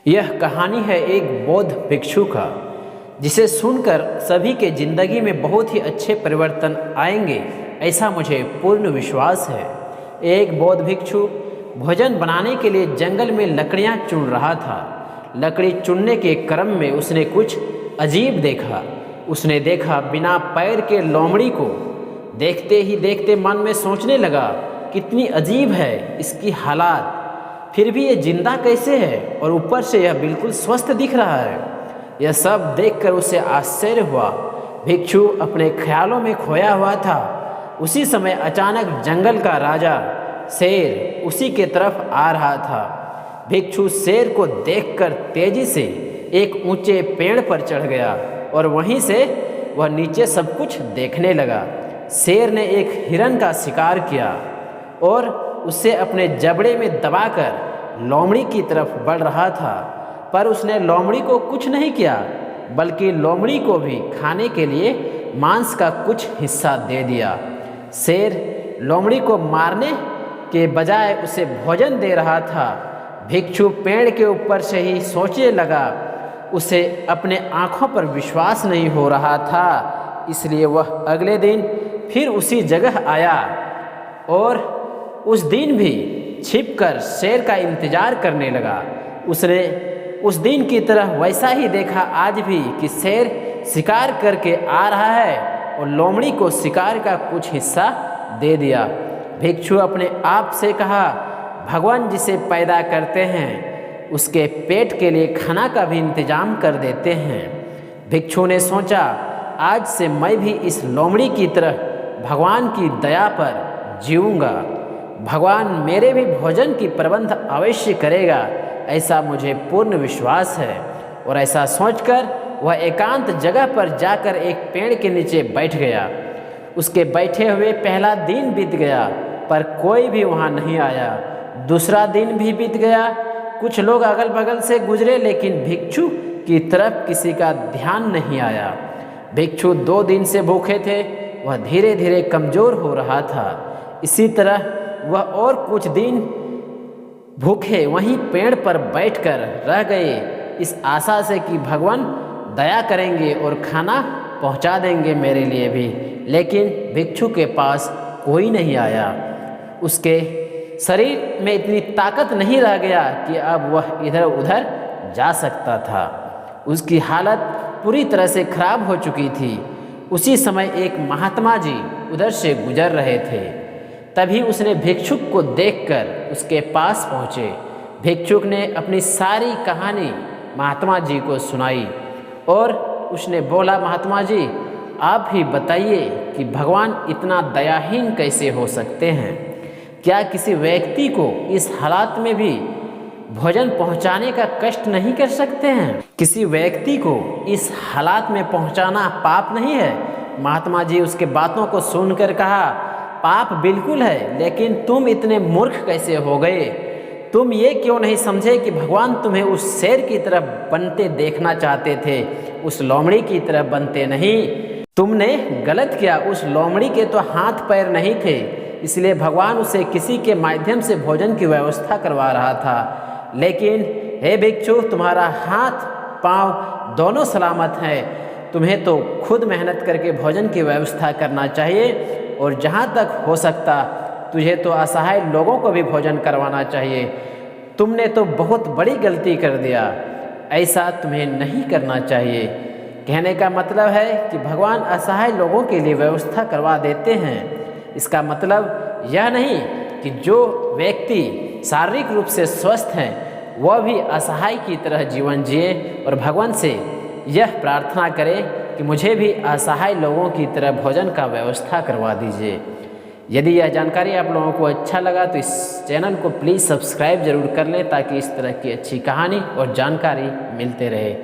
यह कहानी है एक बौद्ध भिक्षु का, जिसे सुनकर सभी के जिंदगी में बहुत ही अच्छे परिवर्तन आएंगे, ऐसा मुझे पूर्ण विश्वास है। एक बौद्ध भिक्षु भोजन बनाने के लिए जंगल में लकड़ियां चुन रहा था। लकड़ी चुनने के क्रम में उसने कुछ अजीब देखा। उसने देखा बिना पैर के लोमड़ी को। देखते ही देखते मन में सोचने लगा, कितनी अजीब है इसकी हालात, फिर भी ये जिंदा कैसे है और ऊपर से यह बिल्कुल स्वस्थ दिख रहा है। यह सब देखकर उसे आश्चर्य हुआ। भिक्षु अपने ख्यालों में खोया हुआ था। उसी समय अचानक जंगल का राजा शेर उसी के तरफ आ रहा था। भिक्षु शेर को देखकर तेजी से एक ऊंचे पेड़ पर चढ़ गया और वहीं से वह नीचे सब कुछ देखने लगा। शेर ने एक हिरन का शिकार किया और उसे अपने जबड़े में दबाकर लोमड़ी की तरफ बढ़ रहा था, पर उसने लोमड़ी को कुछ नहीं किया, बल्कि लोमड़ी को भी खाने के लिए मांस का कुछ हिस्सा दे दिया। शेर लोमड़ी को मारने के बजाय उसे भोजन दे रहा था। भिक्षु पेड़ के ऊपर से ही सोचने लगा। उसे अपने आँखों पर विश्वास नहीं हो रहा था, इसलिए वह अगले दिन फिर उसी जगह आया और उस दिन भी छिपकर शेर का इंतजार करने लगा। उसने उस दिन की तरह वैसा ही देखा आज भी कि शेर शिकार करके आ रहा है और लोमड़ी को शिकार का कुछ हिस्सा दे दिया। भिक्षु अपने आप से कहा, भगवान जिसे पैदा करते हैं उसके पेट के लिए खाना का भी इंतजाम कर देते हैं। भिक्षु ने सोचा, आज से मैं भी इस लोमड़ी की तरह भगवान की दया पर जीऊँगा। भगवान मेरे भी भोजन की प्रबंध अवश्य करेगा, ऐसा मुझे पूर्ण विश्वास है। और ऐसा सोचकर वह एकांत जगह पर जाकर एक पेड़ के नीचे बैठ गया। उसके बैठे हुए पहला दिन बीत गया, पर कोई भी वहाँ नहीं आया। दूसरा दिन भी बीत गया। कुछ लोग अगल बगल से गुजरे, लेकिन भिक्षु की तरफ किसी का ध्यान नहीं आया। भिक्षु 2 दिन से भूखे थे। वह धीरे धीरे कमज़ोर हो रहा था। इसी तरह वह और कुछ दिन भूखे वहीं पेड़ पर बैठकर रह गए, इस आशा से कि भगवान दया करेंगे और खाना पहुंचा देंगे मेरे लिए भी। लेकिन भिक्षु के पास कोई नहीं आया। उसके शरीर में इतनी ताकत नहीं रह गया कि अब वह इधर उधर जा सकता था। उसकी हालत पूरी तरह से खराब हो चुकी थी। उसी समय एक महात्मा जी उधर से गुजर रहे थे। तभी उसने भिक्षुक को देखकर उसके पास पहुँचे। भिक्षुक ने अपनी सारी कहानी महात्मा जी को सुनाई और उसने बोला, महात्मा जी आप ही बताइए कि भगवान इतना दयाहीन कैसे हो सकते हैं? क्या किसी व्यक्ति को इस हालात में भी भोजन पहुंचाने का कष्ट नहीं कर सकते हैं? किसी व्यक्ति को इस हालात में पहुंचाना पाप नहीं है? महात्मा जी उसके बातों को सुनकर कहा, पाप बिल्कुल है, लेकिन तुम इतने मूर्ख कैसे हो गए? तुम ये क्यों नहीं समझे कि भगवान तुम्हें उस शेर की तरह बनते देखना चाहते थे, उस लोमड़ी की तरह बनते नहीं। तुमने गलत किया। उस लोमड़ी के तो हाथ पैर नहीं थे, इसलिए भगवान उसे किसी के माध्यम से भोजन की व्यवस्था करवा रहा था। लेकिन हे भिक्षु, तुम्हारा हाथ पाँव दोनों सलामत हैं। तुम्हें तो खुद मेहनत करके भोजन की व्यवस्था करना चाहिए, और जहाँ तक हो सकता तुझे तो असहाय लोगों को भी भोजन करवाना चाहिए। तुमने तो बहुत बड़ी गलती कर दिया, ऐसा तुम्हें नहीं करना चाहिए। कहने का मतलब है कि भगवान असहाय लोगों के लिए व्यवस्था करवा देते हैं। इसका मतलब यह नहीं कि जो व्यक्ति शारीरिक रूप से स्वस्थ हैं वह भी असहाय की तरह जीवन जिए और भगवान से यह प्रार्थना करें कि मुझे भी असहाय लोगों की तरह भोजन का व्यवस्था करवा दीजिए। यदि यह जानकारी आप लोगों को अच्छा लगा तो इस चैनल को प्लीज़ सब्सक्राइब ज़रूर कर लें, ताकि इस तरह की अच्छी कहानी और जानकारी मिलते रहे।